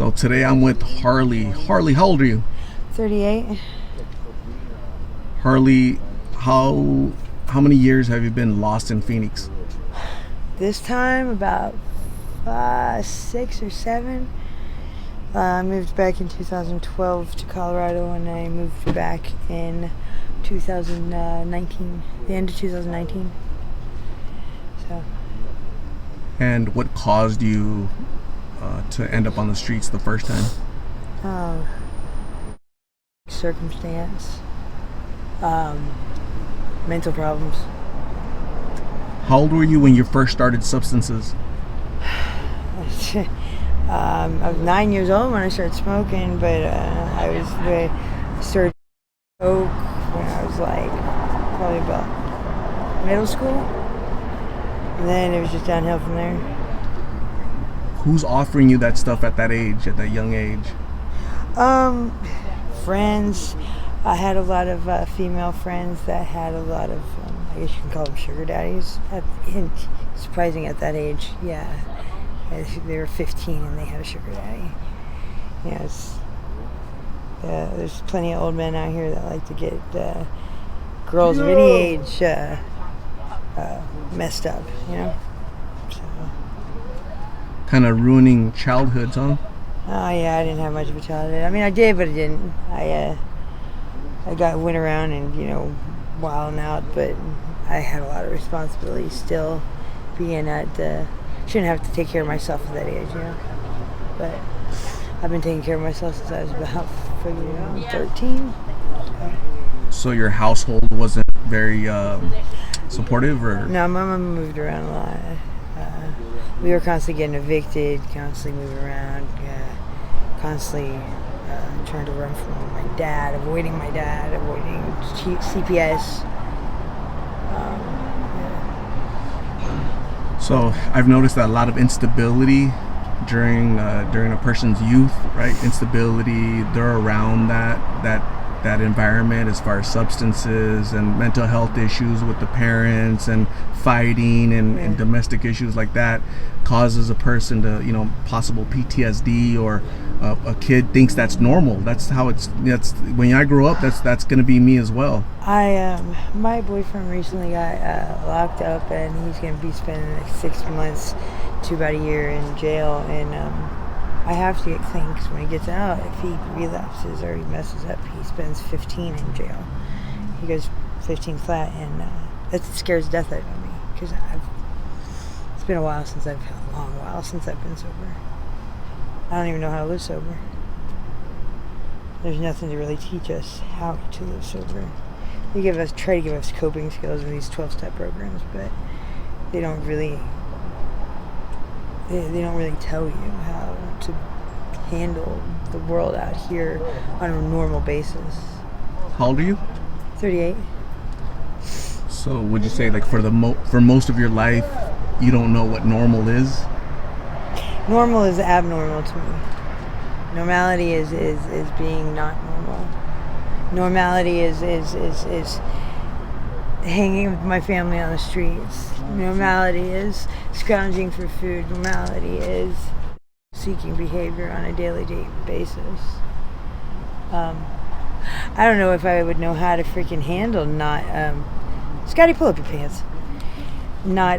So today I'm with Harley. Harley, how old are you? 38. Harley, how many years have you been lost in Phoenix? This time about 6 or 7. I moved back in 2012 to Colorado, and I moved back in 2019, the end of 2019. So. And what caused you to end up on the streets the first time? Circumstance, mental problems. How old were you when you first started substances? I was 9 years old when I started smoking, but I started smoke when I was like probably about middle school, and then it was just downhill from there. Who's offering you that stuff at that age, at that young age? Friends. I had a lot of female friends that had a lot of, I guess you can call them sugar daddies. Surprising at that age, yeah. They were 15 and they had a sugar daddy. Yes. There's plenty of old men out here that like to get girls of any age messed up, you know? So. Kind of ruining childhoods, huh? Oh yeah, I didn't have much of a childhood. I mean, I did, but I didn't. I went around and wilding out, but I had a lot of responsibility still, being at shouldn't have to take care of myself at that age, But I've been taking care of myself since I was about 13. So your household wasn't very supportive, or? No, my mom moved around a lot. We were constantly getting evicted, constantly moving around, constantly trying to run from my dad, avoiding CPS. So I've noticed that a lot of instability during a person's youth, right? Instability, they're around that environment as far as substances and mental health issues with the parents and fighting and domestic issues like that causes a person to, possible PTSD, or a kid thinks that's normal. That's when I grow up, that's going to be me as well. My boyfriend recently got locked up, and he's going to be spending like 6 months to about a year in jail, and I have to get clean, because when he gets out, if he relapses or he messes up, he spends 15 in jail. He goes 15 flat, and that scares the death out of me, because it's been a long while since I've been sober. I don't even know how to live sober. There's nothing to really teach us how to live sober. They try to give us coping skills in these 12-step programs, but they don't really tell you how to handle the world out here on a normal basis. How old are you? 38. So would you say, like, for most of your life, you don't know what normal is? Normal is abnormal to me. Normality is being not normal. Normality is hanging with my family on the streets. Normality is scrounging for food. Normality is seeking behavior on a daily basis. I don't know if I would know how to freaking handle not Scotty, pull up your pants. Not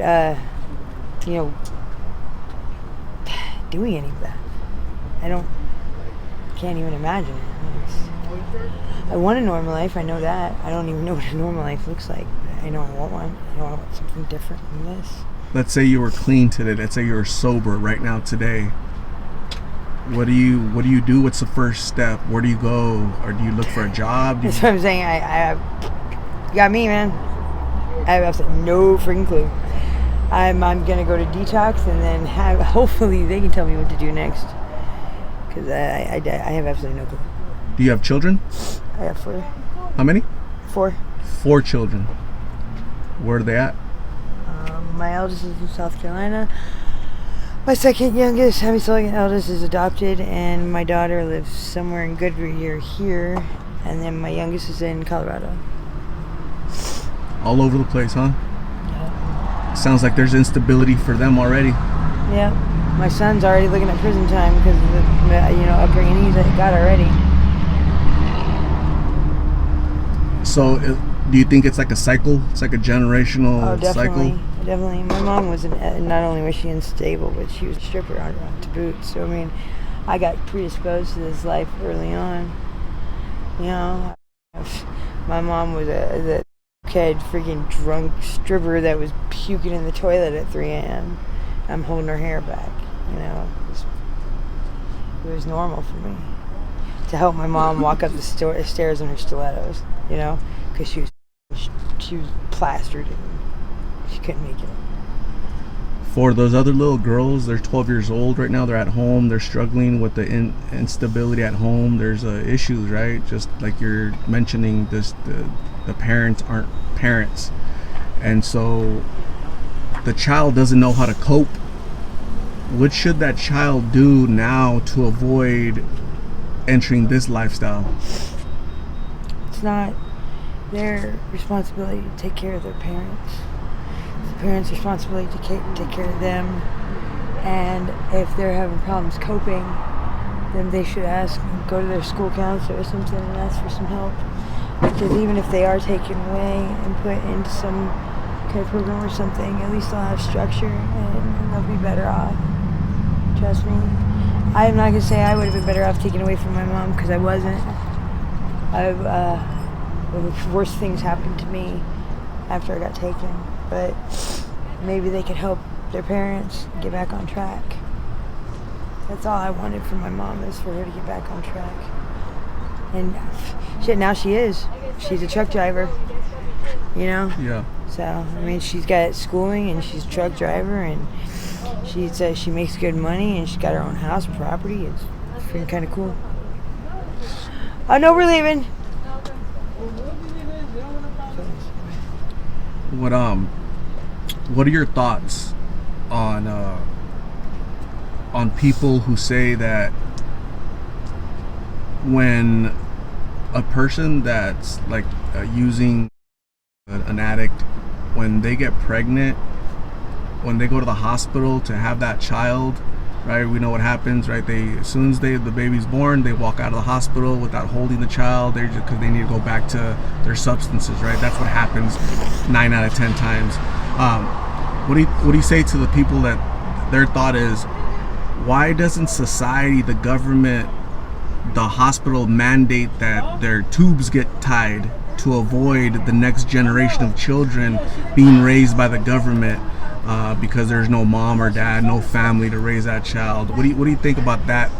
doing any of that. Can't even imagine it. I want a normal life, I know that. I don't even know what a normal life looks like. I know I want one. I want something different than this. Let's say you were clean today. Let's say you were sober right now today. What do you do? What's the first step? Where do you go? Or do you look for a job? That's what I'm saying. You got me, man. I have absolutely no freaking clue. I'm gonna go to detox, and then hopefully they can tell me what to do next. Because I have absolutely no clue. Do you have children? I have 4. How many? 4. 4 children. Where are they at? My eldest is in South Carolina. My second eldest is adopted, and my daughter lives somewhere in Goodyear here, and then my youngest is in Colorado. All over the place, huh? Yeah. Sounds like there's instability for them already. Yeah. My son's already looking at prison time because of the upbringing he's got already. So, do you think it's like a cycle? It's like a generational definitely, cycle? Definitely. My mom was not only was she unstable, but she was a stripper to boot. So, I mean, I got predisposed to this life early on. You know, my mom was the kid, freaking drunk stripper that was puking in the toilet at 3 a.m. I'm holding her hair back. You know, it was normal for me to help my mom walk up the stairs in her stilettos. You know, because she was plastered and she couldn't make it. For those other little girls, they're 12 years old right now. They're at home. They're struggling with the instability at home. There's issues, right? Just like you're mentioning, the parents aren't parents, and so the child doesn't know how to cope. What should that child do now to avoid entering this lifestyle? It's not their responsibility to take care of their parents. It's the parents' responsibility to take care of them. And if they're having problems coping, then they should go to their school counselor or something and ask for some help. Because even if they are taken away and put into some kind of program or something, at least they'll have structure and they'll be better off. Trust me. I'm not going to say I would have been better off taken away from my mom, because I wasn't. The worst things happened to me after I got taken, but maybe they could help their parents get back on track. That's all I wanted from my mom, is for her to get back on track. And shit, now she is. She's a truck driver, you know? Yeah. So, I mean, she's got schooling and she's a truck driver, and she makes good money, and she's got her own house and property. It's freaking kind of cool. Oh, no, we're leaving. What are your thoughts on people who say that when a person that's like using an addict, when they get pregnant, when they go to the hospital to have that child, right? We know what happens, right? As soon as the baby's born, they walk out of the hospital without holding the child. They're just because they need to go back to their substances, right? That's what happens 9 out of 10 times. What do you say to the people that their thought is, why doesn't society, the government, the hospital mandate that their tubes get tied to avoid the next generation of children being raised by the government? Because there's no mom or dad, no family to raise that child. What do you think about that?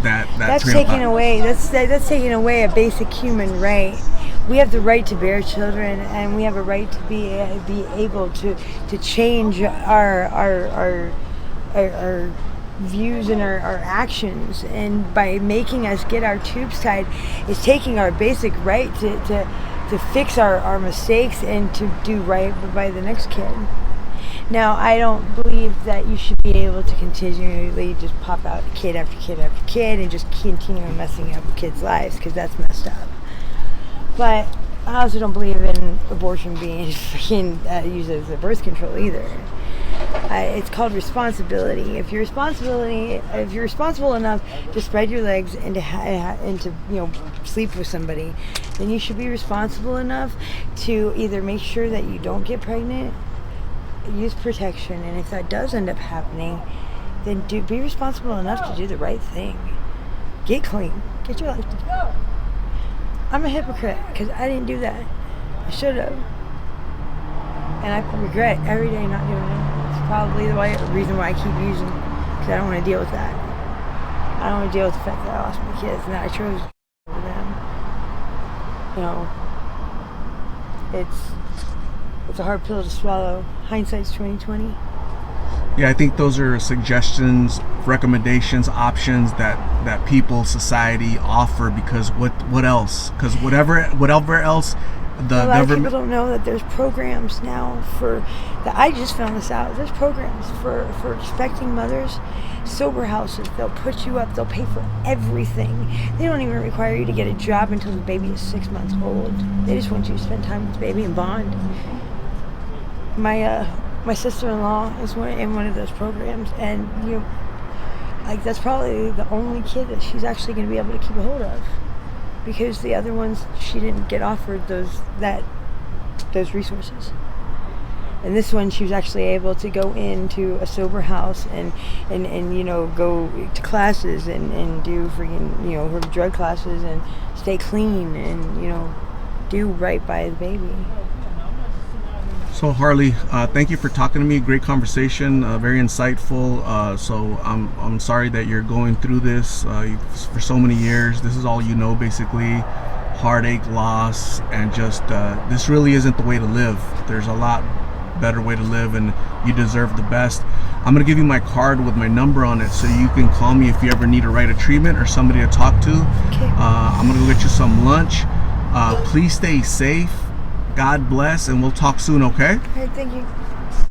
That's taking away. That's taking away a basic human right. We have the right to bear children, and we have a right to be able to change our views and our actions. And by making us get our tubes tied, is taking our basic right to fix our mistakes and to do right by the next kid. Now, I don't believe that you should be able to continually just pop out kid after kid after kid and just continue messing up kids' lives, because that's messed up. But I also don't believe in abortion being used as a birth control either. It's called responsibility. If you're responsible enough to spread your legs and to sleep with somebody, then you should be responsible enough to either make sure that you don't get pregnant, use protection, and if that does end up happening, then be responsible enough to do the right thing. Get clean. Get your life together. I'm a hypocrite because I didn't do that. I should have. And I regret every day not doing it. It's probably the reason why I keep using, because I don't want to deal with that. I don't want to deal with the fact that I lost my kids and that I chose over them. It's a hard pill to swallow. Hindsight's 20/20. Yeah, I think those are suggestions, recommendations, options that people, society offer, because what else? Because whatever else the a lot government. of people don't know that there's programs now I just found this out. There's programs for expecting mothers, sober houses. They'll put you up. They'll pay for everything. They don't even require you to get a job until the baby is 6 months old. They just want you to spend time with the baby and bond. My my sister-in-law is in one of those programs, and like that's probably the only kid that she's actually going to be able to keep a hold of, because the other ones she didn't get offered those resources. And this one, she was actually able to go into a sober house and go to classes and do freaking her drug classes and stay clean and do right by the baby. So Harley, thank you for talking to me. Great conversation, very insightful. So I'm sorry that you're going through this for so many years. This is all basically. Heartache, loss, and just this really isn't the way to live. There's a lot better way to live, and you deserve the best. I'm gonna give you my card with my number on it, so you can call me if you ever need a right of treatment or somebody to talk to. Okay. I'm gonna go get you some lunch. Please stay safe. God bless, and we'll talk soon, okay? All right, thank you.